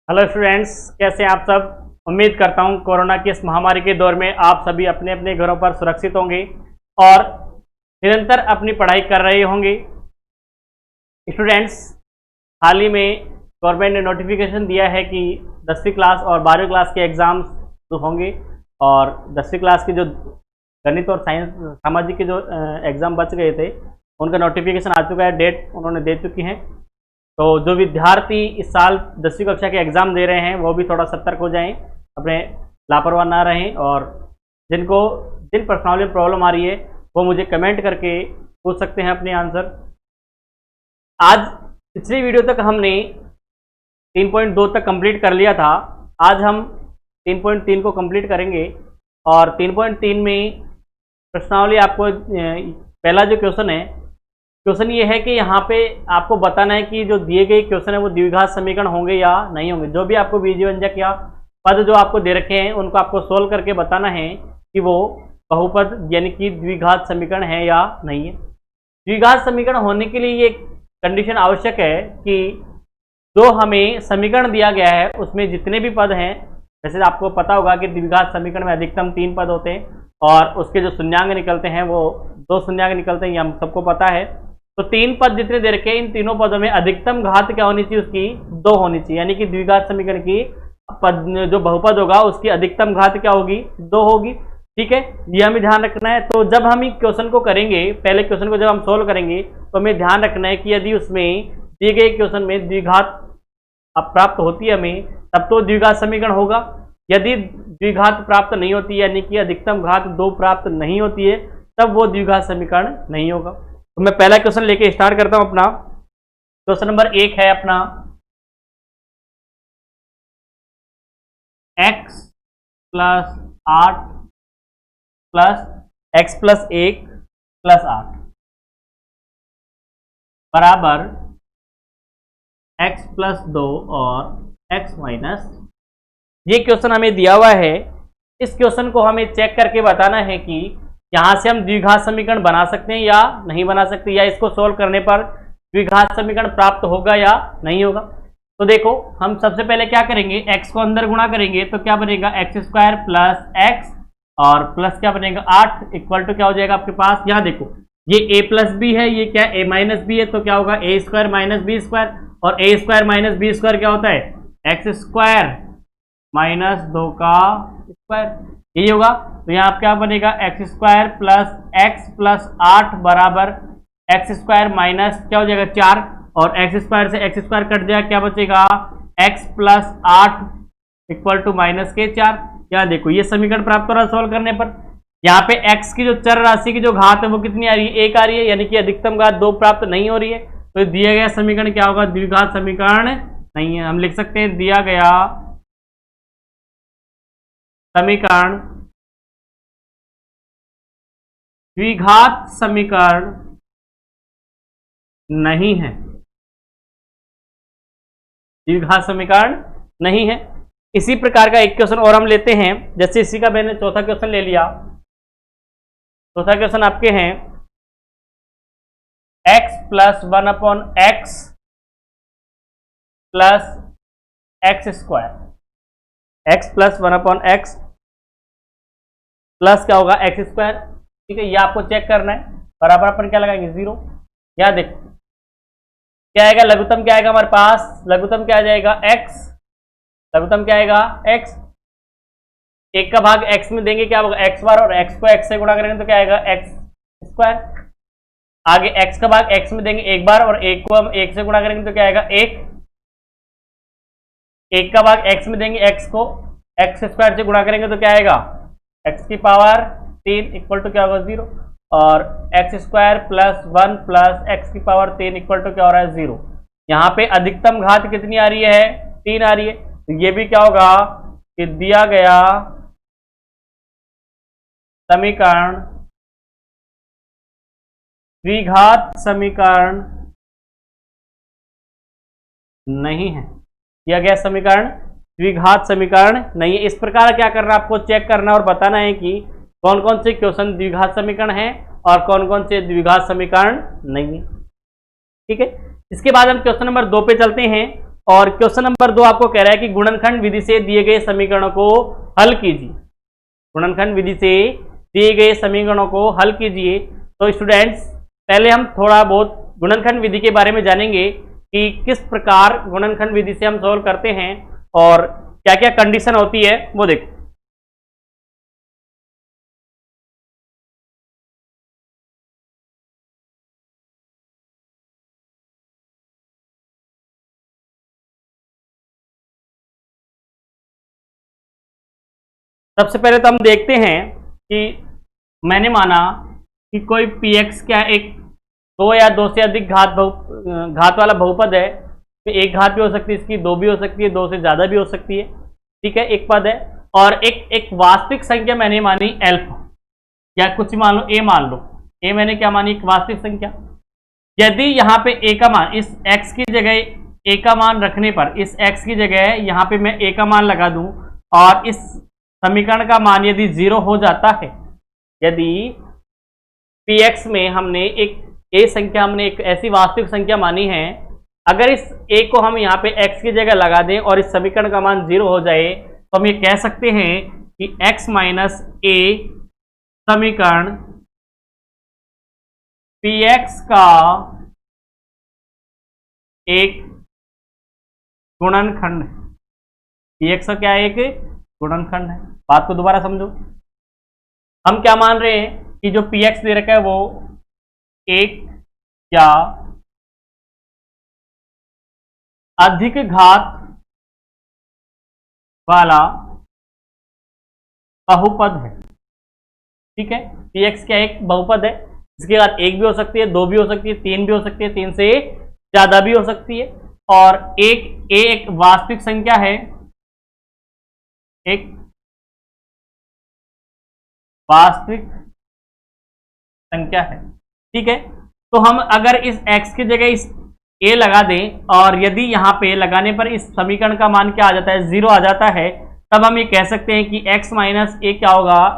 Hello students, कैसे हैं आप सब। उम्मीद करता हूं कोरोना की इस महामारी के दौर में आप सभी अपने अपने घरों पर सुरक्षित होंगे और निरंतर अपनी पढ़ाई कर रहे होंगे। स्टूडेंट्स, हाल ही में गवर्नमेंट ने नोटिफिकेशन दिया है कि 10वीं क्लास और 12वीं क्लास के एग्ज़ाम्स जो होंगे और 10वीं क्लास के जो गणित और साइंस सामाजिक के जो एग्ज़ाम बच गए थे उनका नोटिफिकेशन आ चुका है, डेट उन्होंने दे चुकी हैं। तो जो विद्यार्थी इस साल 10वीं कक्षा के एग्ज़ाम दे रहे हैं वो भी थोड़ा सतर्क हो जाएं, अपने लापरवाह ना रहें। और जिन पर्सनल में प्रॉब्लम आ रही है वो मुझे कमेंट करके पूछ सकते हैं अपने आंसर। आज पिछली वीडियो तक हमने 3.2 तक कंप्लीट कर लिया था। आज हम 3.3 को कंप्लीट करेंगे और 3.3 में प्रश्नावली आपको पहला जो क्वेश्चन ये है कि यहाँ पे आपको बताना है कि जो दिए गए क्वेश्चन है वो द्विघात समीकरण होंगे या नहीं होंगे। जो भी आपको बीजव्यंजक या पद जो आपको दे रखे हैं उनको आपको सोल्व करके बताना है कि वो बहुपद यानी कि द्विघात समीकरण है या नहीं है। द्विघात समीकरण होने के लिए ये कंडीशन आवश्यक है कि जो हमें समीकरण दिया गया है उसमें जितने भी पद हैं, जैसे आपको पता होगा कि द्विघात समीकरण में अधिकतम 3 पद होते हैं और उसके जो शून्यांक निकलते हैं वो 2 शून्यांक निकलते हैं, ये हम सबको पता है। तो 3 पद जितने दे रखे हैं इन तीनों पदों में अधिकतम घात क्या होनी चाहिए, उसकी 2 होनी चाहिए। यानी कि द्विघात समीकरण की पद जो बहुपद होगा उसकी अधिकतम घात क्या होगी, 2 होगी। ठीक है, ये हमें ध्यान रखना है। तो जब हम इस क्वेश्चन को करेंगे, पहले क्वेश्चन को जब हम सोल्व करेंगे तो हमें ध्यान रखना है कि यदि उसमें दिए गए क्वेश्चन में द्विघात प्राप्त होती है हमें, तब तो द्विघात समीकरण होगा। यदि द्विघात प्राप्त नहीं होती यानी कि अधिकतम घात 2 प्राप्त नहीं होती है तब वो द्विघात समीकरण नहीं होगा। तो मैं पहला क्वेश्चन लेके स्टार्ट करता हूं अपना। क्वेश्चन नंबर 1 है अपना x plus 8 plus x plus 1 plus 8 बराबर x प्लस 2 और x माइनस। ये क्वेश्चन हमें दिया हुआ है। इस क्वेश्चन को हमें चेक करके बताना है कि यहाँ से हम द्विघात समीकरण बना सकते हैं या नहीं बना सकते, या इसको सोल्व करने पर द्विघात समीकरण प्राप्त होगा या नहीं होगा। तो देखो, हम सबसे पहले क्या करेंगे, x को अंदर गुणा करेंगे तो क्या बनेगा x स्क्वायर प्लस x और प्लस क्या बनेगा 8 इक्वल टू क्या हो जाएगा आपके पास। यहाँ देखो, ये a प्लस बी है, ये क्या a माइनस बी है, तो क्या होगा a square minus B square, और a square minus B square क्या होता है x स्क्वायर माइनस 2 का स्क्वायर, यही होगा। तो यहाँ क्या बनेगा x square plus x plus 8 बराबर x स्क्वायर माइनस क्या हो जाएगा 4, और x स्क्वायर से x स्क्वायर कट जाएगा, क्या बचेगा x plus 8 equal to minus के 4। यहाँ देखो, ये समीकरण प्राप्त हो रहा है सोल्व करने पर। यहाँ पे x की जो चर राशि की जो घात है वो कितनी आ रही है, 1 आ रही है, यानी कि अधिकतम घात 2 प्राप्त नहीं हो रही है। तो दिया गया समीकरण क्या होगा, द्विघात समीकरण नहीं है। हम लिख सकते हैं दिया गया समीकरण द्विघात समीकरण नहीं है, द्विघात समीकरण नहीं है। इसी प्रकार का एक क्वेश्चन और हम लेते हैं। जैसे इसी का मैंने चौथा क्वेश्चन ले लिया। चौथा क्वेश्चन आपके हैं x plus 1 upon x plus x square, x plus 1 upon x plus क्या होगा एक्स स्क्वायर। ठीक है, ये आपको चेक करना है। बराबर अपन क्या लगाएंगे 0। यहाँ देखो क्या आएगा, लघुत्तम क्या आएगा हमारे पास, लघुत्तम क्या आ जाएगा x, लघुत्तम क्या आएगा x। 1 का भाग x में देंगे क्या होगा x बार, और x को x से गुणा करेंगे तो क्या आएगा x स्क्वायर। आगे x का भाग x में देंगे 1 बार और 1 को हम 1 से गुणा करेंगे तो क्या आएगा 1। 1 का भाग x में देंगे, x को x स्क्वायर से गुणा करेंगे तो क्या आएगा x की पावर 3 इक्वल टू क्या होगा 0, और x square plus 1 plus x की पावर 3 इक्वल टू क्या हो रहा है 0। यहाँ पे अधिकतम घात कितनी आ रही है, 3 आ रही है। तो ये भी क्या होगा कि दिया गया समीकरण द्विघात समीकरण नहीं है। दिया गया समीकरण द्विघात समीकरण नहीं है। इस प्रकार क्या करना, आपको चेक करना और बताना है कि कौन कौन से क्वेश्चन द्विघात समीकरण है और कौन कौन से द्विघात समीकरण नहीं है। ठीक है, इसके बाद हम क्वेश्चन नंबर 2 पे चलते हैं और क्वेश्चन नंबर 2 आपको कह रहा है कि गुणनखंड विधि से दिए गए समीकरणों को हल कीजिए। गुणनखंड विधि से दिए गए समीकरणों को हल कीजिए। तो स्टूडेंट्स, पहले हम थोड़ा बहुत गुणनखंड विधि के बारे में जानेंगे कि किस प्रकार गुणनखंड विधि से हम सॉल्व करते हैं और क्या क्या कंडीशन होती है वो देखो। सबसे पहले तो हम देखते हैं कि मैंने माना कि कोई px क्या एक दो या दो से अधिक घात वाला बहुपद है। तो एक घात भी हो सकती है इसकी, दो भी हो सकती है, दो से ज्यादा भी हो सकती है। ठीक है, एक पद है और एक वास्तविक संख्या मैंने मानी एल्फ, या कुछ मान लो ए मान लो। ए मैंने क्या मानी, एक वास्तविक संख्या। यदि यहाँ पे ए का मान, इस x की जगह ए का मान रखने पर, इस x की जगह यहाँ पे मैं ए का मान लगा दूं और इस समीकरण का मान यदि 0 हो जाता है, यदि px में हमने एक ए संख्या, हमने एक ऐसी वास्तविक संख्या मानी है, अगर इस ए को हम यहाँ पे x की जगह लगा दें और इस समीकरण का मान 0 हो जाए, तो हम ये कह सकते हैं कि x माइनस ए समीकरण px का एक गुणनखंड है। px का क्या है, एक गुणनखंड है। बात को दोबारा समझो, हम क्या मान रहे हैं कि जो px दे रखा है वो एक या अधिक घात वाला बहुपद है। ठीक है, px क्या एक बहुपद है, इसके बाद एक भी हो सकती है, दो भी हो सकती है, तीन भी हो सकती है, तीन से ज्यादा भी हो सकती है। और एक वास्तविक संख्या है, एक वास्तविक संख्या है। ठीक है, तो हम अगर इस x की जगह इस a लगा दें और यदि यहाँ पे लगाने पर इस समीकरण का मान क्या आ जाता है, 0 आ जाता है, तब हम ये कह सकते हैं कि x माइनस ए क्या होगा,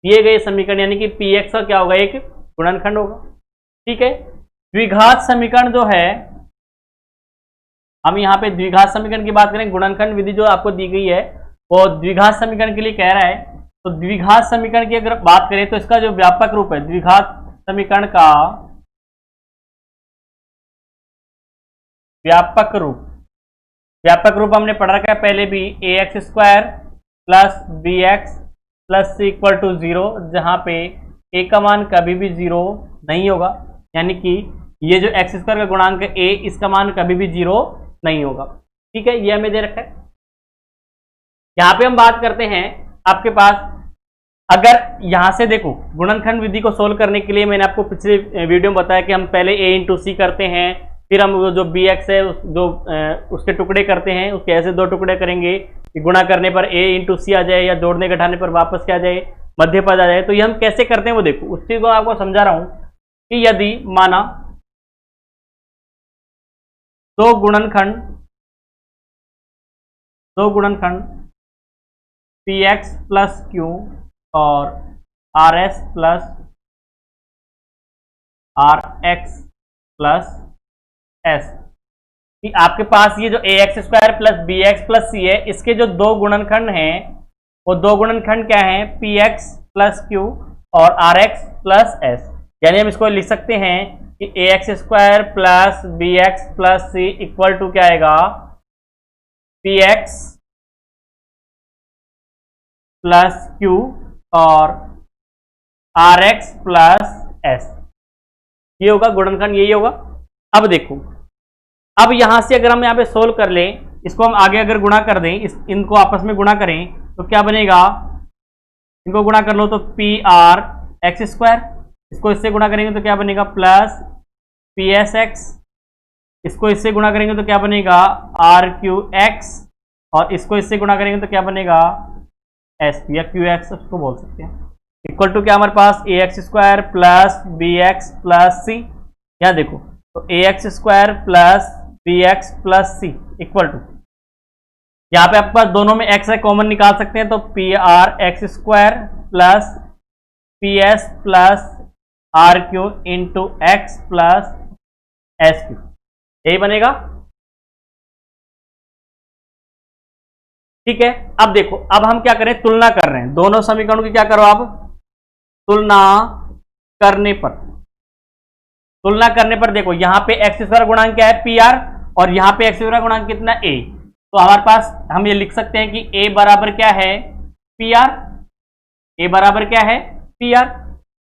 दिए गए समीकरण यानी कि px का क्या होगा, एक गुणनखंड होगा। ठीक है, द्विघात समीकरण जो है, हम यहाँ पे द्विघात समीकरण की बात करें, गुणनखंड विधि जो आपको दी गई है वो द्विघात समीकरण के लिए कह रहा है। तो द्विघात समीकरण की अगर बात करें तो इसका जो व्यापक रूप है, द्विघात समीकरण का व्यापक रूप हमने पढ़ रखा है पहले भी, ax square plus B X plus C equal to 0, जहां पे a का मान कभी भी 0 नहीं होगा, यानी कि ये जो एक्स स्क्वायर का गुणांक है a, इसका मान कभी भी 0 नहीं होगा। ठीक है, ये हमें दे रखा है। यहां पे हम बात करते हैं आपके पास, अगर यहां से देखो गुणनखंड विधि को सोल्व करने के लिए मैंने आपको पिछले वीडियो में बताया कि हम पहले a इंटू सी करते हैं, फिर हम वो जो बी एक्स है उसके टुकड़े करते हैं, उसके ऐसे दो टुकड़े करेंगे कि गुणा करने पर a इंटू सी आ जाए या जोड़ने घटाने पर वापस क्या आ जाए, मध्य पद आ जाए। तो ये हम कैसे करते हैं वो देखो, उस चीज को आपको समझा रहा हूं कि यदि माना दो गुणनखंड पी एक्स प्लस क्यू और R S plus R X plus S, कि आपके पास ये जो A X square plus B X plus C है, इसके जो दो गुणनखंड हैं वो दो गुणनखंड क्या हैं, पी एक्स प्लस क्यू और आर एक्स प्लस एस। यानी हम इसको लिख सकते हैं कि A X square plus B X plus C equal to क्या आएगा, पी एक्स प्लस क्यू और आर एक्स प्लस एस। ये होगा गुणनखंड, यही होगा। अब देखो, अब यहां से अगर हम यहाँ पे सोल्व कर लें, इसको हम आगे अगर गुणा कर दें, इनको आपस में गुणा करें तो क्या बनेगा, इनको गुणा कर लो तो पी आर एक्स स्क्वायर, इसको इससे गुणा करेंगे तो क्या बनेगा, प्लस पी एस एक्स, इसको इससे गुणा करेंगे तो क्या बनेगा, आर क्यू एक्स, और इसको इससे गुणा करेंगे तो क्या बनेगा, एस या क्यू एक्स उसको बोल सकते हैं, इक्वल टू क्या हमारे पास, A X square plus B X plus C. यहाँ देखो तो A X square plus B X plus C equal to, यहाँ पे आपके पास दोनों में एक्स है, कॉमन निकाल सकते हैं, तो P R X square plus P S plus R Q into X plus S Q, यही बनेगा। ठीक है। अब देखो, अब हम क्या करें, तुलना कर रहे हैं दोनों समीकरणों की। क्या करो आप, तुलना करने पर, तुलना करने पर देखो यहां पे एक्स स्क्वायर गुणांक क्या है, पी आर, और यहां पे एक्स स्क्वायर गुणांक कितना, ए। तो हमारे पास हम ये लिख सकते हैं कि ए बराबर क्या है, पी आर। ए बराबर क्या है, पी आर।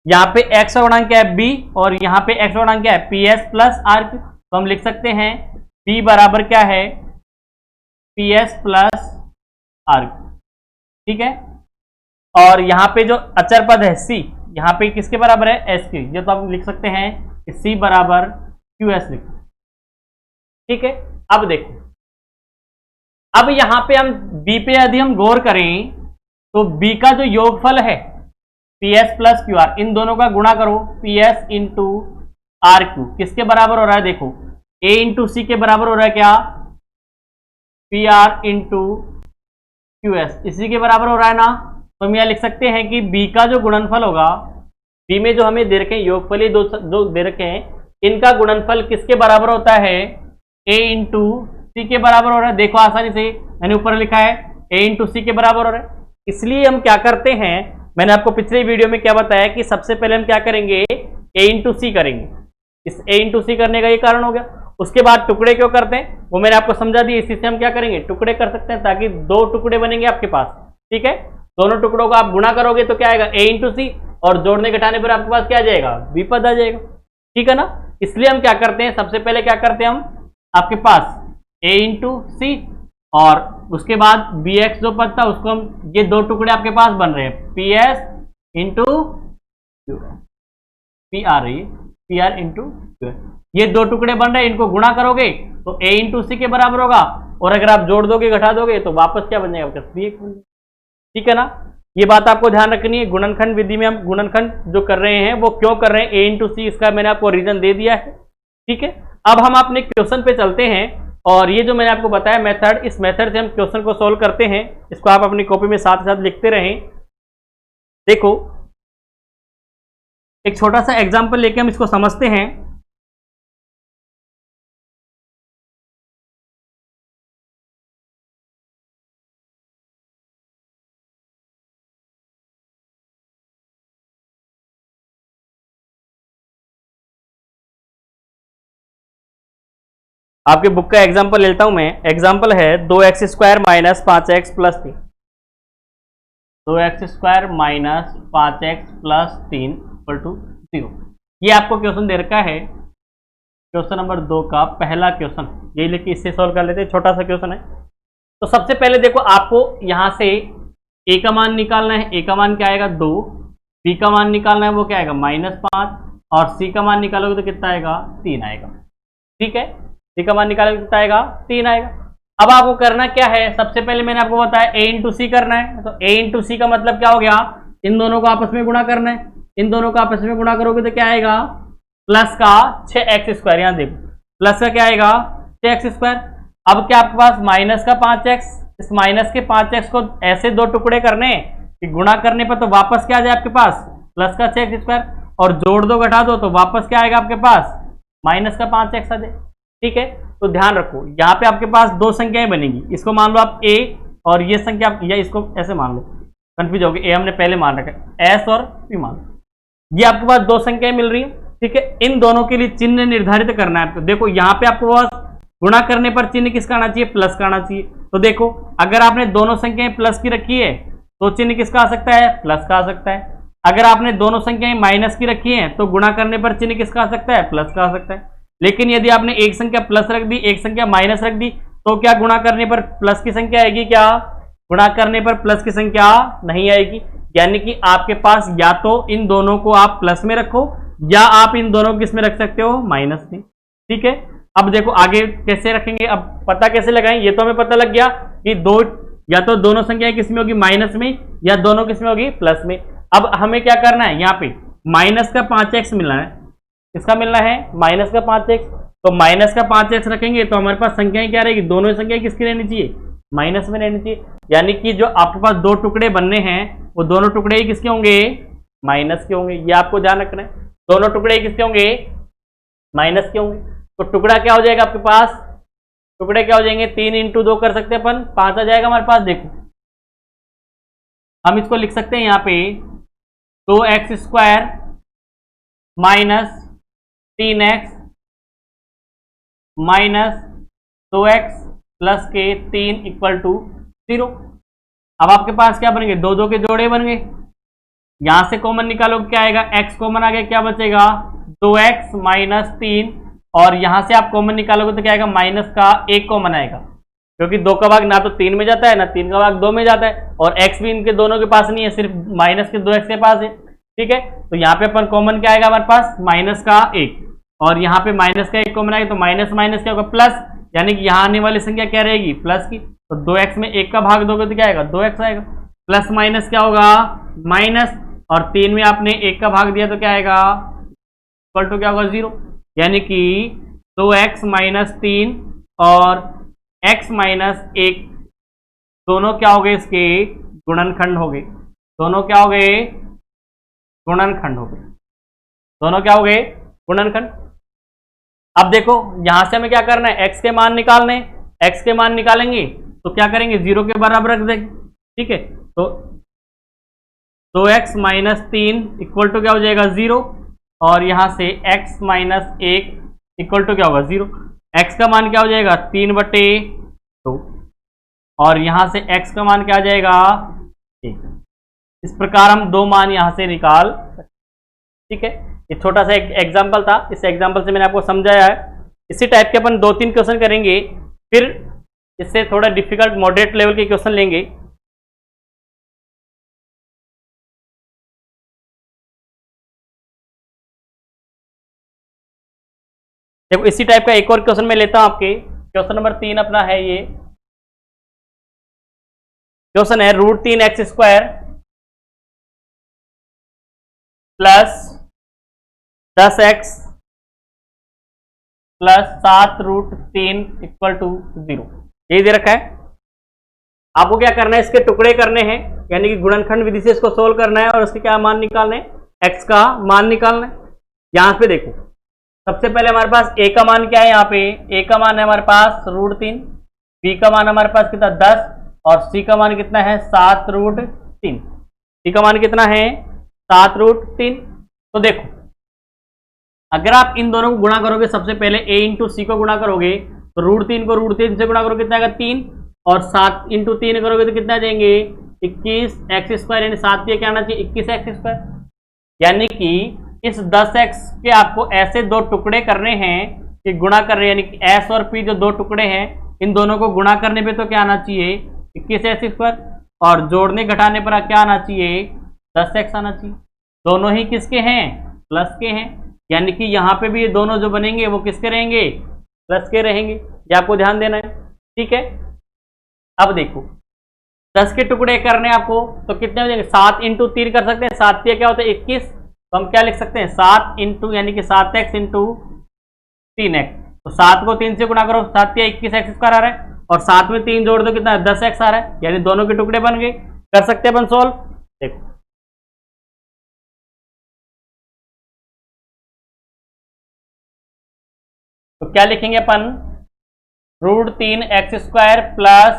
यहां पे एक्स गुणांक क्या है, बी, और यहां पे एक्स गुणांक क्या है, P S plus R Q. तो हम लिख सकते हैं बी बराबर क्या है, P S plus R Q. ठीक है। और यहां पे जो अचर पद है सी, यहां पे किसके बराबर है, एस क्यू। ये तो आप लिख सकते हैं कि सी बराबर क्यू एस लिख। ठीक है। अब देखो, अब यहां पे हम बी पे यदि हम गौर करें तो बी का जो योगफल है P S plus Q R, इन दोनों का गुणा करो, P S into R Q किसके बराबर हो रहा है, देखो ए इंटू सी के बराबर हो रहा है क्या, P R into Q S, इसी के बराबर हो रहा है ना। तो हम यहां लिख सकते हैं कि बी का जो गुणनफल होगा, बी में जो हमें दे रखे हैं योगफल, दो जो दे रखे हैं, इनका गुणनफल किसके बराबर होता है, ए इंटू सी के बराबर हो रहा है। देखो आसानी से मैंने ऊपर लिखा है ए इंटू सी के बराबर हो रहा है। इसलिए हम क्या करते हैं, मैंने आपको पिछले वीडियो में क्या बताया कि सबसे पहले हम क्या करेंगे, ए इंटू सी करेंगे। इस ए इंटू सी करने का ये कारण हो गया। उसके बाद टुकड़े क्यों करते हैं वो मैंने आपको समझा दिया। इसी से हम क्या करेंगे, टुकड़े कर सकते हैं, ताकि दो टुकड़े बनेंगे आपके पास। ठीक है। दोनों टुकड़ों को आप गुणा करोगे तो क्या आएगा, ए इंटू सी, और जोड़ने घटाने पर आपके पास क्या आ जाएगा, बी पद आ जाएगा। ठीक है ना। इसलिए हम क्या करते हैं, सबसे पहले क्या करते हैं हम, आपके पास ए इंटू सी, और उसके बाद बी एक्स जो पद था उसको हम, ये दो टुकड़े आपके पास बन रहे हैं, P S into P R, P R into, ये दो टुकड़े बन रहे हैं, इनको गुणा करोगे तो ए इंटू सी के बराबर होगा, और अगर आप जोड़ दोगे घटा दोगे तो वापस क्या बन जाएगा, बी एक्स बन जाएगा। ठीक है ना। ये बात आपको ध्यान रखनी है। गुणनखंड विधि में हम गुणनखंड जो कर रहे हैं वो क्यों कर रहे हैं, ए इंटू सी, इसका मैंने आपको रीजन दे दिया है। ठीक है। अब हम अपने क्वेश्चन पे चलते हैं, और ये जो मैंने आपको बताया मेथड, इस मेथड से हम क्वेश्चन को सॉल्व करते हैं। इसको आप अपनी कॉपी में साथ साथ लिखते रहें। देखो, एक छोटा सा एग्जांपल लेके हम इसको समझते हैं। आपके बुक का एग्जांपल लेता हूं मैं। एग्जांपल है 2x square minus 5x plus 3, 2x square minus 5x plus 3 equal to 0। ये आपको क्वेश्चन दे रखा है, क्वेश्चन नंबर 2 का पहला क्वेश्चन। यही लेके इससे सॉल्व कर लेते हैं, छोटा सा क्वेश्चन है। तो सबसे पहले देखो, आपको यहां से ए का मान निकालना है। ए का मान क्या आएगा, 2। बी का मान निकालना है, वो क्या आएगा, -5, और सी का मान निकालोगे तो कितना आएगा, 3 आएगा। ठीक है। सी का मान निकालोगे कितना आएगा, 3 आएगा। अब आपको करना क्या है, सबसे पहले मैंने आपको बताया ए इंटू सी करना है। तो ए इंटू सी का मतलब क्या हो गया, इन दोनों को आपस में गुणा करना है। इन दोनों को आपस में गुणा करोगे तो क्या आएगा, प्लस का 6x स्क्वायर। यहां देखो, प्लस का क्या आएगा, 6x स्क्वायर। अब क्या आपके पास माइनस का 5x, इस माइनस के 5x को ऐसे दो टुकड़े करने कि गुणा करने पर तो वापस क्या आ जाए आपके पास, प्लस का 6x स्क्वायर, और जोड़ दो घटा दो तो वापस क्या आएगा आपके पास, माइनस का 5x आ जाए। ठीक है। तो ध्यान रखो, यहाँ पे आपके पास दो संख्याएं बनेगी। इसको मान लो आप a, और ये संख्या, या इसको ऐसे मान लो, कंफ्यूज होगी, a हमने पहले मान रखा है, s और p मान लो। ये आपके पास दो संख्याएं मिल रही है। ठीक है। इन दोनों के लिए चिन्ह निर्धारित करना है आपको। देखो यहाँ पे आपको बस गुणा करने पर चिन्ह किसका आना चाहिए, प्लस का आना चाहिए। तो देखो, अगर आपने दोनों संख्याएं प्लस की रखी है तो चिन्ह किसका आ सकता है, प्लस का आ सकता है। अगर आपने दोनों संख्याएं माइनस की रखी है तो गुणा करने पर चिन्ह किसका आ सकता है, प्लस का आ सकता है। लेकिन यदि आपने एक संख्या प्लस रख दी, एक संख्या माइनस रख दी, तो क्या गुणा करने पर प्लस की संख्या आएगी, क्या गुणा करने पर प्लस की संख्या नहीं आएगी। यानी कि आपके पास या तो इन दोनों को आप प्लस में रखो, या आप इन दोनों को किस में रख सकते हो, माइनस में। ठीक है। अब देखो आगे कैसे रखेंगे, अब पता कैसे लगाएं, ये तो हमें पता लग गया कि दो, या तो दोनों संख्याएं किस में होगी, माइनस में, या दोनों किस में होगी, प्लस में। अब हमें क्या करना है, यहाँ पे माइनस का 5x मिलना है। किसका मिलना है, माइनस का 5x। तो माइनस का 5x रखेंगे तो हमारे पास संख्याएं क्या रहेगी, दोनों संख्याएं किसकी रहनी चाहिए, माइनस में रहनी चाहिए। यानी कि जो आपके पास दो टुकड़े बनने हैं वो दोनों टुकड़े ही किसके होंगे, माइनस के होंगे। ये आपको ध्यान रखना है, दोनों टुकड़े किसके होंगे, माइनस के होंगे। तो टुकड़ा क्या हो जाएगा आपके पास, टुकड़े क्या हो जाएंगे, 3 इंटू 2 कर सकते हैं अपन, 5 आ जाएगा हमारे पास। देखो हम इसको लिख सकते हैं यहाँ पे 2x² minus 3x minus 2x plus के 3 इक्वल टू 0। अब आपके पास क्या बनेंगे, दो दो के जोड़े बन गए। यहां से कॉमन निकालो, क्या आएगा, x कॉमन आ गया, क्या बचेगा 2x माइनस 3, और यहां से आप कॉमन निकालोगे तो क्या आएगा, माइनस का 1 कॉमन आएगा, क्योंकि 2 का भाग ना तो 3 में जाता है ना 3 का भाग 2 में जाता है, और x भी इनके दोनों के पास नहीं है, सिर्फ माइनस के 2x के पास है। ठीक है, तो यहाँ पे अपन कॉमन क्या आएगा हमारे पास, माइनस का 1, और यहाँ पे माइनस का 1 कॉमन आएगा, तो माइनस माइनस क्या होगा प्लस, यानी कि यहाँ आने वाली संख्या क्या रहेगी, प्लस की। तो 2x में 1 का भाग दोगे तो क्या आएगा, 2x आएगा, प्लस माइनस क्या होगा माइनस, और 3 में आपने 1 का भाग दिया तो क्या आएगा, इक्वल टू क्या होगा 0, यानी कि 2x माइनस 3 और x माइनस 1 दोनों क्या हो गए, इसके गुणनखंड हो गए। दोनों क्या हो गए, गुणनखंड हो गए। दोनों क्या हो गए, गुणनखंड। अब देखो यहां से हमें क्या करना है, x के मान निकालने, x के मान निकालेंगे तो क्या करेंगे, 0 के बराबर रख देंगे। ठीक है, तो 2x माइनस 3 इक्वल टू क्या हो जाएगा 0, और यहां से x माइनस 1 इक्वल टू क्या होगा 0। x का मान क्या हो जाएगा 3/2, और यहां से x का मान क्या आ जाएगा 1। इस प्रकार हम दो मान यहां से निकाल सकते। ठीक है, ये छोटा सा एक एग्जाम्पल था, इस एग्जाम्पल से मैंने आपको समझाया है। इसी टाइप के अपन 2-3 क्वेश्चन करेंगे, फिर इससे थोड़ा डिफिकल्ट मॉडरेट लेवल के क्वेश्चन लेंगे। देखो इसी टाइप का एक और क्वेश्चन मैं लेता हूं आपके, क्वेश्चन नंबर 3 अपना है ये क्वेश्चन है, √3x² plus 10x plus 7√3 equal to 0, यही दे रखा है। आपको क्या करना है, इसके टुकड़े करने हैं, यानी कि गुणनखंड विधि से इसको सोल्व करना है, और उसके क्या मान निकालने हैं, x का मान निकालना है। यहां पे देखो सबसे पहले हमारे पास a का मान क्या है, यहाँ पे a का मान है हमारे पास √3, b का मान हमारे पास कितना 10, और c का मान कितना है 7√3। c का मान कितना है 7√3। तो देखो अगर आप इन दोनों को गुणा करोगे, सबसे पहले a इंटू सी को गुणा करोगे तो √3 को √3 से गुणा करोगे कितना आएगा 3, और 7 इंटू 3 करोगे तो कितना आ जाएंगे 21x², यानी 7 क्या आना चाहिए 21x², यानी कि इस 10x के आपको ऐसे दो टुकड़े करने हैं कि गुणा कर रहे हैं, यानी कि s और p जो दो टुकड़े हैं इन दोनों को गुणा करने पे तो क्या आना चाहिए 21x², और जोड़ने घटाने पर क्या आना चाहिए 10x आना चाहिए। दोनों ही किसके हैं, प्लस के हैं, यानी कि यहाँ पे भी ये दोनों जो बनेंगे वो किसके रहेंगे, प्लस के रहेंगे। ये आपको ध्यान देना है। ठीक है, अब देखो 10 के टुकड़े करने आपको तो कितने हो जाएंगे, 7 इंटू 3 कर सकते हैं, 7 क्या होता है 21, तो हम क्या लिख सकते हैं 7 इंटू यानी कि 7x इंटू 3x, तो 7 को 3 से गुणा करो, 7 या 21x² आ रहा है, और 7 में 3 जोड़ दो कितना 10x आ रहा है, यानी दोनों के टुकड़े बन गए। कर सकते हैं अपन सोल्व। देखो तो क्या लिखेंगे अपन, √3x² plus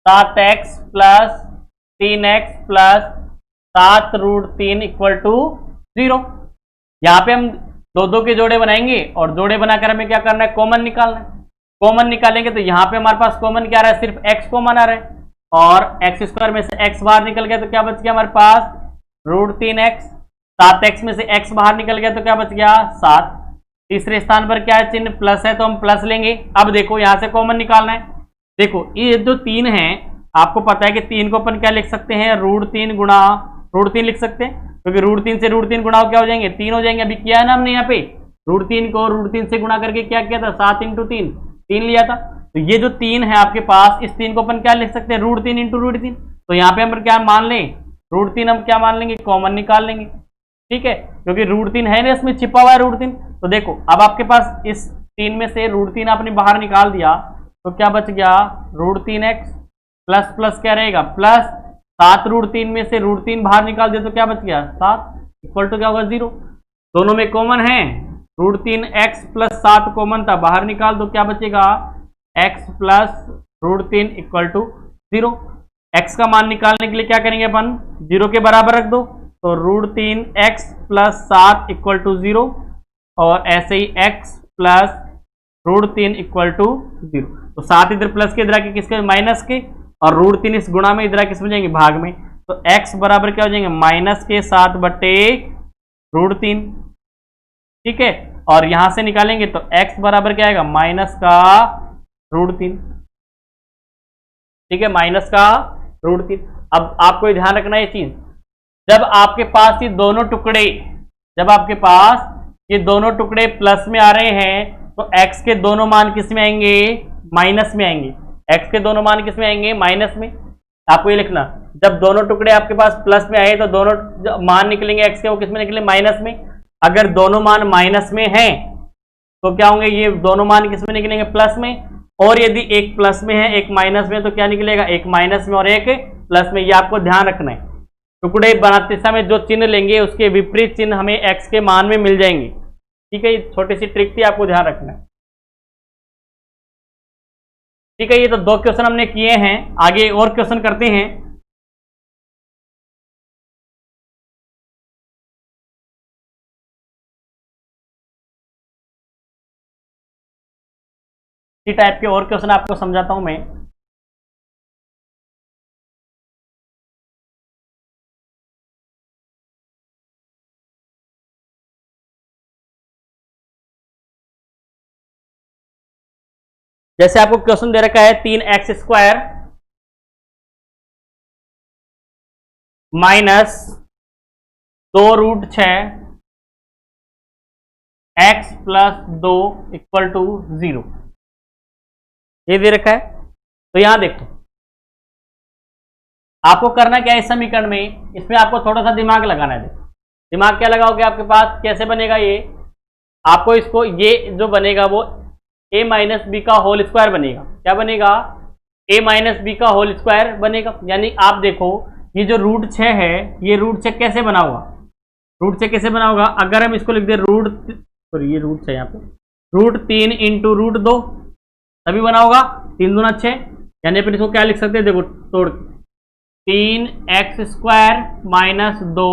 7x plus 3x plus 7√3 equal to 0। यहां पे हम दो दो के जोड़े बनाएंगे, और जोड़े बनाकर हमें क्या करना है, कॉमन निकालना है। कॉमन निकालेंगे तो यहां पे हमारे पास कॉमन क्या आ रहा है, सिर्फ x कॉमन आ रहा है, और x² में से x बाहर निकल गया तो क्या बच गया हमारे पास √3x, 7x में से x बाहर निकल गया तो क्या बच गया 7। तीसरे स्थान पर क्या है, चिन्ह प्लस है तो हम प्लस लेंगे। अब देखो यहां से कॉमन निकालना है। देखो ये जो 3 है आपको पता है कि 3 को अपन क्या लिख सकते हैं, √3 गुणा √3 लिख सकते हैं, क्योंकि √3 से √3 गुणा क्या हो जाएंगे 3 हो जाएंगे। अभी किया है ना हमने यहाँ पे, √3 को √3 से गुणा करके क्या किया था 7 इंटू 3 3 लिया था। तो ये जो 3 है आपके पास, इस 3 को अपन क्या लिख सकते हैं √3 इंटू √3। तो यहाँ पे हम क्या मान लें, √3 हम क्या मान लेंगे, कॉमन निकाल लेंगे। ठीक है, क्योंकि √3 है ना इसमें छिपा हुआ है √3। तो देखो अब आपके पास इस 3 में से √3 आपने बाहर निकाल दिया तो क्या बच गया √3x प्लस प्लस क्या रहेगा प्लस 7√3 में से √3 बाहर निकाल दिया तो क्या बच गया 7 इक्वल टू क्या होगा 0। दोनों में कॉमन है, √3x प्लस 7 कॉमन था, बाहर निकाल दो क्या बचेगा X plus √3 equal to 0। X का मान निकालने के लिए क्या करेंगे अपन, 0 के बराबर रख दो, तो √3 एक्स प्लस 7 इक्वल टू 0, और ऐसे ही एक्स प्लस √3 इक्वल टू 0। तो 7 इधर प्लस के, इधर के किसके, माइनस के, और √3 इस गुणा में, इधर किस में जाएंगे, भाग में। तो x बराबर क्या हो जाएंगे, माइनस के 7 बटे √3, ठीक है। और यहां से निकालेंगे तो x बराबर क्या आएगा, माइनस का √3, ठीक है, माइनस का √3। अब आपको ध्यान रखना ये चीज, जब आपके पास ये दोनों टुकड़े, जब आपके पास ये दोनों टुकड़े प्लस में आ रहे हैं, तो x के दोनों मान किस में आएंगे, माइनस में आएंगे। x के दोनों मान किस में आएंगे, माइनस में। आपको ये लिखना, जब दोनों टुकड़े आपके पास प्लस में आए तो दोनों मान निकलेंगे x के, वो किस में निकले, माइनस में। अगर दोनों मान माइनस में हैं तो क्या होंगे, ये दोनों मान किस में निकलेंगे, प्लस में। और यदि एक प्लस में है एक माइनस में, तो क्या निकलेगा, एक माइनस में और एक प्लस में। ये आपको ध्यान रखना है, टुकड़े बनाते समय जो चिन्ह लेंगे उसके विपरीत चिन्ह हमें x के मान में मिल जाएंगे, ठीक है। ये छोटी सी ट्रिक थी, आपको ध्यान रखना है, ठीक है। ये तो 2 क्वेश्चन हमने किए हैं, आगे और क्वेश्चन करते हैं। इसी टाइप के और क्वेश्चन आपको समझाता हूं मैं। जैसे आपको क्वेश्चन दे रखा है 3x² minus 2√6 x plus 2 equal to 0, ये दे रखा है। तो यहां देखो, आपको करना क्या है इस समीकरण में, इसमें आपको थोड़ा सा दिमाग लगाना है। देखो दिमाग क्या लगाओगे, आपके पास कैसे बनेगा ये, आपको इसको, ये जो बनेगा वो a माइनस बी का होल स्क्वायर बनेगा। क्या बनेगा, a माइनस बी का होल स्क्वायर बनेगा। यानी आप देखो, ये जो √6 है, ये √6 कैसे बना होगा, √6 कैसे बना होगा, अगर हम इसको लिख दे सॉरी ये √6 यहाँ पे, √3 इंटू √2, तभी बना होगा, 3 दूना 6। यानी फिर इसको क्या लिख सकते हैं, देखो तोड़, 3x² माइनस 2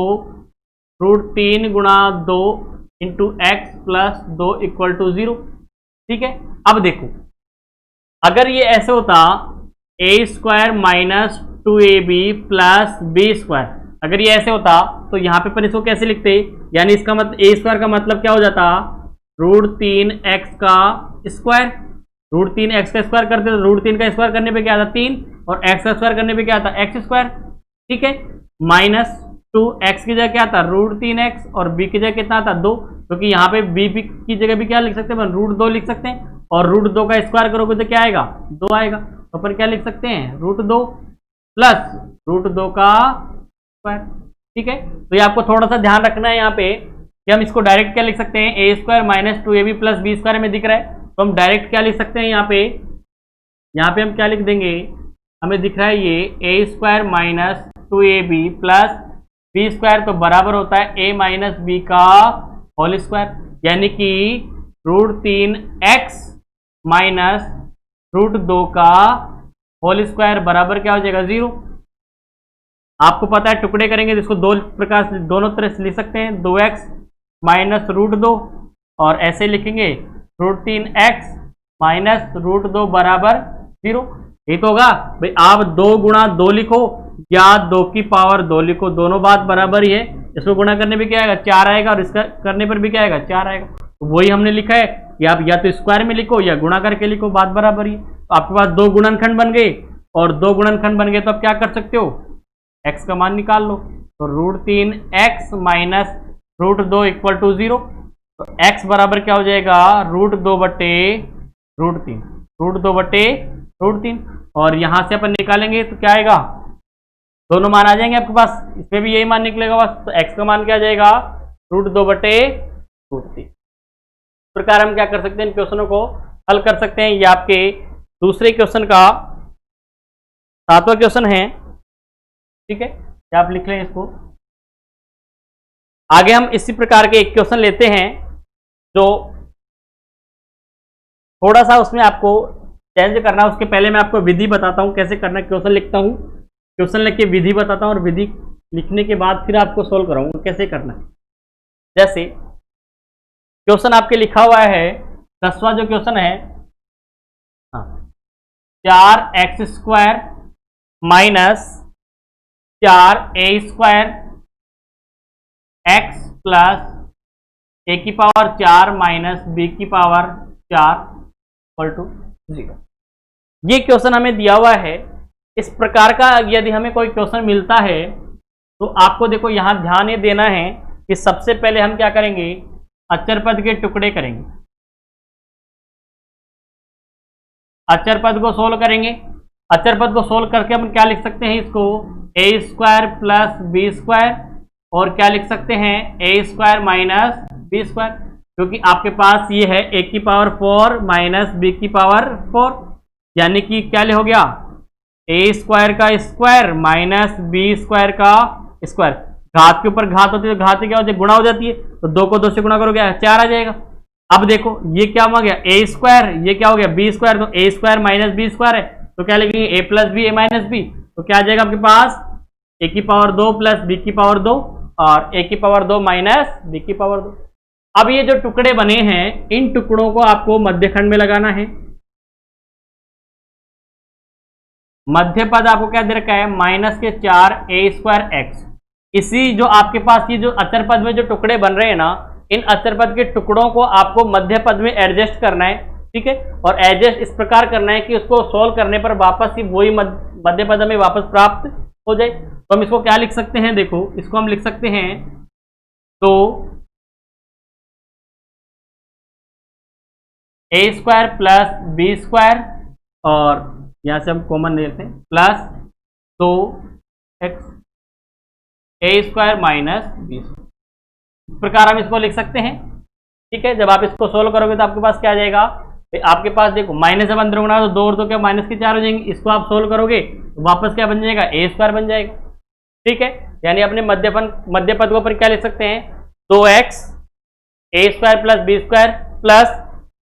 √3 गुणा 2 into X plus 2 equal to 0, ठीक है। अब देखो, अगर ये ऐसे होता a² minus 2ab plus b², अगर ये ऐसे होता तो यहां पे पर इसको कैसे लिखते, यानी इसका मतलब a² का मतलब क्या हो जाता, √3x का स्क्वायर, √3x का स्क्वायर करते तो √3 का स्क्वायर करने पे क्या आता 3, और x का स्क्वायर करने पे क्या आता x², ठीक है। माइनस 2x की जगह क्या आता, √3x, और b की जगह कितना आता 2, क्योंकि यहाँ पे b की जगह भी क्या लिख सकते हैं, √2 लिख सकते हैं, और √2 का स्क्वायर करोगे तो क्या आएगा, 2 आएगा। तो अपन क्या लिख सकते हैं, √2 प्लस √2 का स्क्वायर, ठीक है। तो ये आपको थोड़ा सा ध्यान रखना है यहाँ पे कि हम इसको डायरेक्ट क्या लिख सकते हैं, a² minus 2ab plus b² में दिख रहा है, तो हम डायरेक्ट क्या लिख सकते हैं, यहाँ पे हम क्या लिख देंगे, हमें दिख रहा है ये a² minus 2ab plus b², तो बराबर होता है a माइनस b का होल स्क्वायर, यानी कि √3x माइनस √2 का होल स्क्वायर बराबर क्या हो जाएगा, 0। आपको पता है टुकड़े करेंगे तो इसको दो प्रकार से, दोनों तरह से लिख सकते हैं, 2x माइनस √2, और ऐसे लिखेंगे √3x माइनस √2 बराबर 0। ये तो होगा भाई, आप 2 गुणा 2 लिखो या 2 की पावर 2 लिखो, दोनों बात बराबर ही है। इसको गुणा करने पे क्या आएगा, 4 आएगा, और इसका करने पर भी क्या आएगा, 4 आएगा। तो वही हमने लिखा है कि आप या तो स्क्वायर में लिखो या गुणा करके लिखो, बात बराबर ही। तो आपके पास 2 गुणनखंड बन गए, और 2 गुणनखंड बन गए तो आप क्या कर सकते हो, x का मान निकाल लो। तो √3x माइनस √2 इक्वल टू 0, तो x बराबर क्या हो जाएगा, √2 बटे √3, √2 बटे √3, और यहां से अपन निकालेंगे तो क्या आएगा, दोनों मान आ जाएंगे आपके पास, इसमें भी यही मान निकलेगा बस। तो x का मान क्या आ जाएगा, √2 बटे √3। इस प्रकार हम क्या कर सकते हैं, इन क्वेश्चनों को हल कर सकते हैं। ये आपके दूसरे क्वेश्चन का 7वां क्वेश्चन है, ठीक है, क्या आप लिख लें इसको। आगे हम इसी प्रकार के एक क्वेश्चन लेते हैं जो थोड़ा सा उसमें आपको चेंज करना है उसके पहले मैं आपको विधि बताता हूँ कैसे करना है। क्वेश्चन लिखता हूँ, क्वेश्चन लिख के विधि बताता हूँ और विधि लिखने के बाद फिर आपको सोल्व कराऊंगा कैसे करना है। जैसे क्वेश्चन आपके लिखा हुआ है 10वां जो क्वेश्चन है, हाँ, 4x² minus 4a² x plus a की पावर 4 माइनस b की पावर 4 इक्वल टू 0। ये क्वेश्चन हमें दिया हुआ है। इस प्रकार का यदि हमें कोई क्वेश्चन मिलता है तो आपको देखो यहां ध्यान ये देना है कि सबसे पहले हम क्या करेंगे, अचर पद के टुकड़े करेंगे। अचर पद को सोल्व करेंगे। अचर पद को सोल्व करके हम क्या लिख सकते हैं, इसको a² प्लस b² और क्या लिख सकते हैं a² माइनस b², क्योंकि आपके पास ये है a की पावर 4 माइनस b की पावर 4, यानी कि क्या हो गया a² का स्क्वायर माइनस b² का स्क्वायर। घात के ऊपर घात होती है तो घात क्या हो जाए, गुणा हो जाती है, तो 2 को 2 से गुणा करोगे 4 आ जाएगा। अब देखो ये क्या हो गया a², ये क्या हो गया b², तो a² माइनस b² है तो क्या लिखेंगे a plus B a minus B, तो क्या आ जाएगा आपके पास a की पावर 2 प्लस b की पावर 2 और a की पावर 2 माइनस b की पावर 2। अब ये जो टुकड़े बने हैं इन टुकड़ों को आपको मध्यखंड में लगाना है। मध्य पद आपको क्या दे रखा है, माइनस के 4a² x। इसी जो आपके पास ये जो अचर पद में जो टुकड़े बन रहे हैं ना, इन अचर पद के टुकड़ों को आपको मध्य पद में एडजस्ट करना है, ठीक है। और एडजस्ट इस प्रकार करना है कि उसको सोल्व करने पर वापस ही वही मध्य पद में वापस प्राप्त हो जाए। तो हम इसको क्या लिख सकते हैं, देखो इसको हम लिख सकते हैं तो a² प्लस b² और यहां से हम कॉमन ले लेते हैं plus 2x a² minus b²। इस प्रकार हम इसको लिख सकते हैं, ठीक है। जब आप इसको सोल्व करोगे तो आपके पास क्या आ जाएगा, आपके पास देखो माइनस जब अंदर गुणा तो 2 और 2 क्या माइनस के 4 हो जाएंगे। इसको आप सोल्व करोगे तो वापस क्या बन जाएगा a² बन जाएगा, ठीक है। यानी अपने मध्य पद को पर क्या लिख सकते हैं 2x a² plus b² plus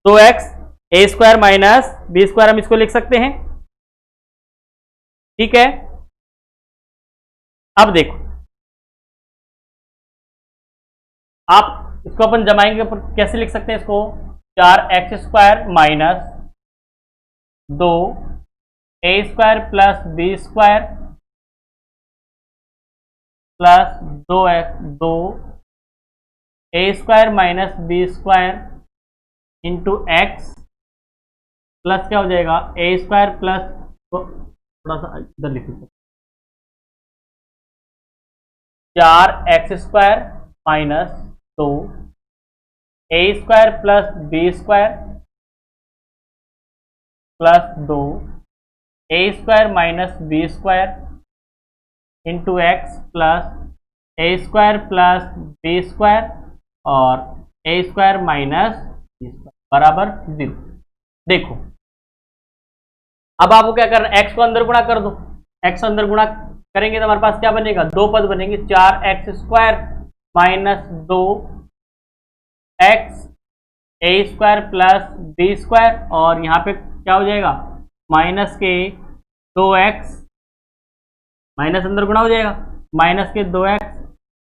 2x a² minus b², हम इसको लिख सकते हैं, ठीक है। अब देखो आप इसको अपन जमाएंगे कैसे लिख सकते हैं इसको, 4x² minus 2a² plus b² plus 2a² minus b² into x plus क्या हो जाएगा a² प्लस, थोड़ा सा इधर लिख लीजिए, 4x² minus 2a² plus b² plus 2a² minus b² into x plus a² plus b² और a² माइनस b² बराबर 0। देखो अब आपको क्या करना है, x को अंदर गुणा कर दो। x अंदर गुणा करेंगे तो हमारे पास क्या बनेगा, 2 पद बनेंगे, 4x² minus 2x a² plus b² और यहाँ पे क्या हो जाएगा माइनस के 2x, माइनस अंदर गुणा हो जाएगा, माइनस के 2x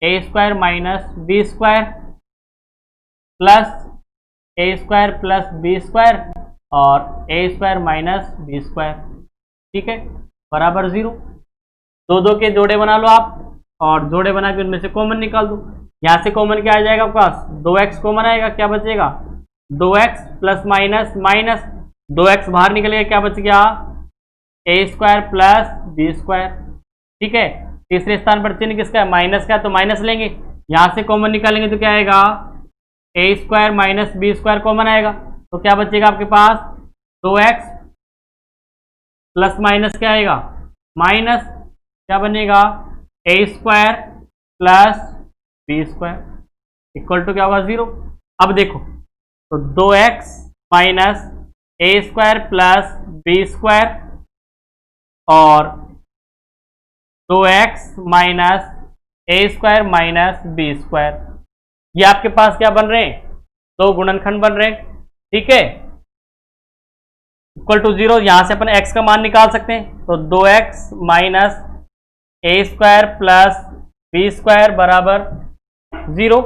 a² minus b² plus a² plus b² और a² माइनस b², ठीक है, बराबर 0। 2 के जोड़े बना लो आप और जोड़े बना के उनमें से कॉमन निकाल दो। यहां से कॉमन क्या आ जाएगा आपके पास, 2x कॉमन आएगा, क्या बचेगा 2x plus minus minus 2x बाहर निकलेगा, क्या बच गया a² प्लस b², ठीक है। तीसरे स्थान पर चिन्ह किसका है, माइनस का, तो माइनस लेंगे, यहां से कॉमन निकालेंगे तो क्या आएगा a² माइनस b² कॉमन आएगा, तो क्या बचेगा आपके पास 2x प्लस माइनस क्या आएगा माइनस, क्या बनेगा a² plus b² equal to क्या होगा 0। अब देखो तो 2x minus a² plus b² और 2x minus a² minus b², ये आपके पास क्या बन रहे हैं, 2 गुणनखंड बन रहे हैं, ठीक है। इक्वल टू 0, यहां से अपन x का मान निकाल सकते हैं। तो 2x minus A square plus B square बराबर 0।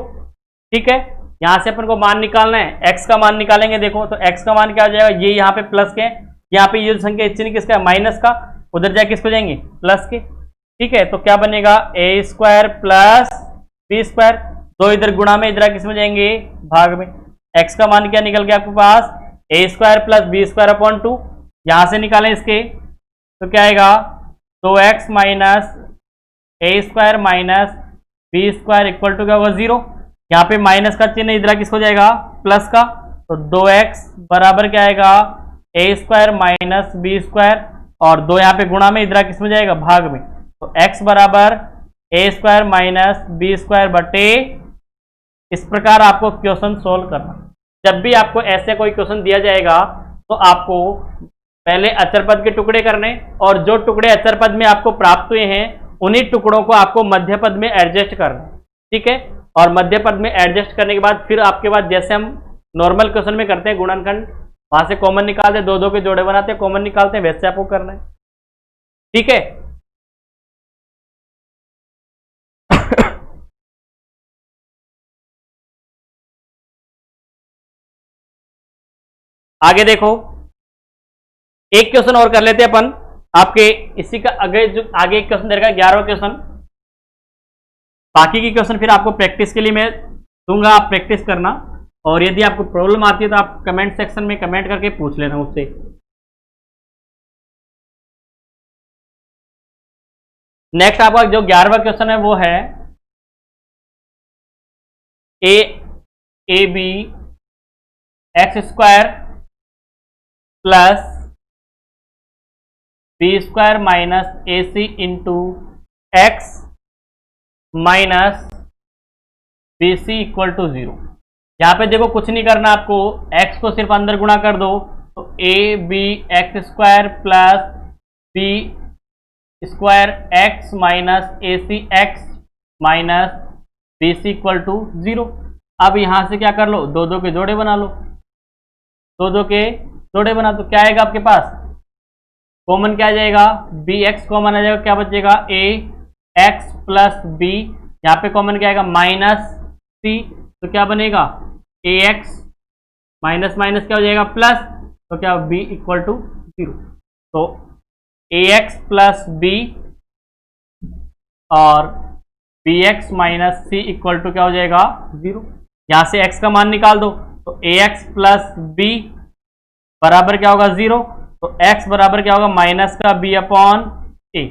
ठीक है, यहां से अपन को मान निकालना है, x का मान निकालेंगे। देखो तो x का मान क्या हो जाएगा, ये यहाँ पे प्लस के, यहाँ पे ये संख्या चिन्ह किसका है, माइनस का, उधर जाके किसको जाएंगे, प्लस के। ठीक है, तो क्या बनेगा, ए स्क्वायर प्लस बी स्क्वायर, दो इधर गुणा में, इधर किस में जाएंगे, भाग में। x का मान क्या निकल गया आपके पास, A square plus B square upon 2। यहां से निकालें इसके तो क्या आएगा, 2x minus A square minus B square equal to क्या होगा, 0। यहाँ पे माइनस का चिन्ह इधर किसको जाएगा, प्लस का। तो 2x बराबर क्या आएगा, ए स्क्वायर माइनस बी स्क्वायर, और 2 यहाँ पे गुणा में, इधर किसमें जाएगा, भाग में। तो x बराबर ए स्क्वायर माइनस बी स्क्वायर बटे। इस प्रकार आपको क्वेश्चन सोल्व करना। जब भी आपको ऐसे कोई क्वेश्चन दिया जाएगा तो आपको पहले अचर पद के टुकड़े करने, और जो टुकड़े अचर पद में आपको प्राप्त हुए हैं उन्हीं टुकड़ों को आपको मध्य पद में एडजस्ट करना। ठीक है, और मध्य पद में एडजस्ट करने के बाद फिर आपके बाद जैसे हम नॉर्मल क्वेश्चन में करते हैं गुणनखंड, वहां से कॉमन निकालते हैं, 2 2 के जोड़े बनाते हैं, कॉमन निकालते हैं, वैसे आपको करना है। ठीक है, आगे देखो, एक क्वेश्चन और कर लेते हैं अपन आपके इसी का। आगे जो आगे एक क्वेश्चन देगा 11वां क्वेश्चन, बाकी की क्वेश्चन फिर आपको प्रैक्टिस के लिए मैं दूंगा, आप प्रैक्टिस करना। और यदि आपको प्रॉब्लम आती है तो आप कमेंट सेक्शन में कमेंट करके पूछ लेना मुझसे। नेक्स्ट आपका जो 11वां क्वेश्चन है वो है A B X square plus B square minus A C into X minus B C equal to 0। यहां पे देखो कुछ नहीं करना आपको, x को सिर्फ अंदर गुणा कर दो, तो A B X square plus B square X minus A C X minus B C equal to 0। अब यहां से क्या कर लो, 2 2 के जोड़े बना लो, 2 2 के जोड़े बना, तो क्या आएगा आपके पास, कॉमन क्या आ जाएगा, बी एक्स कॉमन आ जाएगा, क्या बचेगा, ए एक्स प्लस बी, यहाँ पे कॉमन क्या आएगा, माइनस सी, तो क्या बनेगा, ए एक्स माइनस माइनस क्या हो जाएगा, प्लस, तो क्या बी इक्वल टू 0। तो ए एक्स प्लस बी और B X minus C equal to क्या हो जाएगा, 0। यहां से x का मान निकाल दो, तो ए एक्स प्लस बी बराबर क्या होगा, 0। तो x बराबर क्या होगा, माइनस का b अपॉन ए।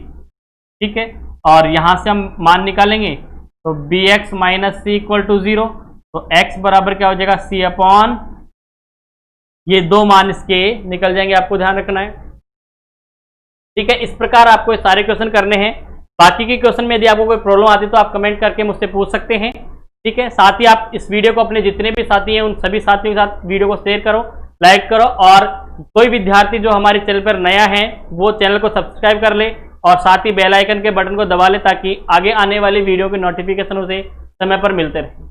ठीक है, और यहां से हम मान निकालेंगे, तो B X minus C equal to 0। तो x बराबर क्या हो जाएगा, c अपॉन, ये 2 मान इसके निकल जाएंगे, आपको ध्यान रखना है। ठीक है, इस प्रकार आपको ये सारे क्वेश्चन करने हैं। बाकी के क्वेश्चन में यदि आपको कोई प्रॉब्लम आती है तो आप कमेंट करके मुझसे पूछ सकते हैं। ठीक है, साथ ही आप इस वीडियो को अपने जितने भी साथी हैं उन सभी साथियों के साथ वीडियो को शेयर करो, लाइक करो, और कोई विद्यार्थी जो हमारे चैनल पर नया है वो चैनल को सब्सक्राइब कर ले, और साथ ही बेल आइकन के बटन को दबा ले, ताकि आगे आने वाली वीडियो के नोटिफिकेशन उसे समय पर मिलते रहे।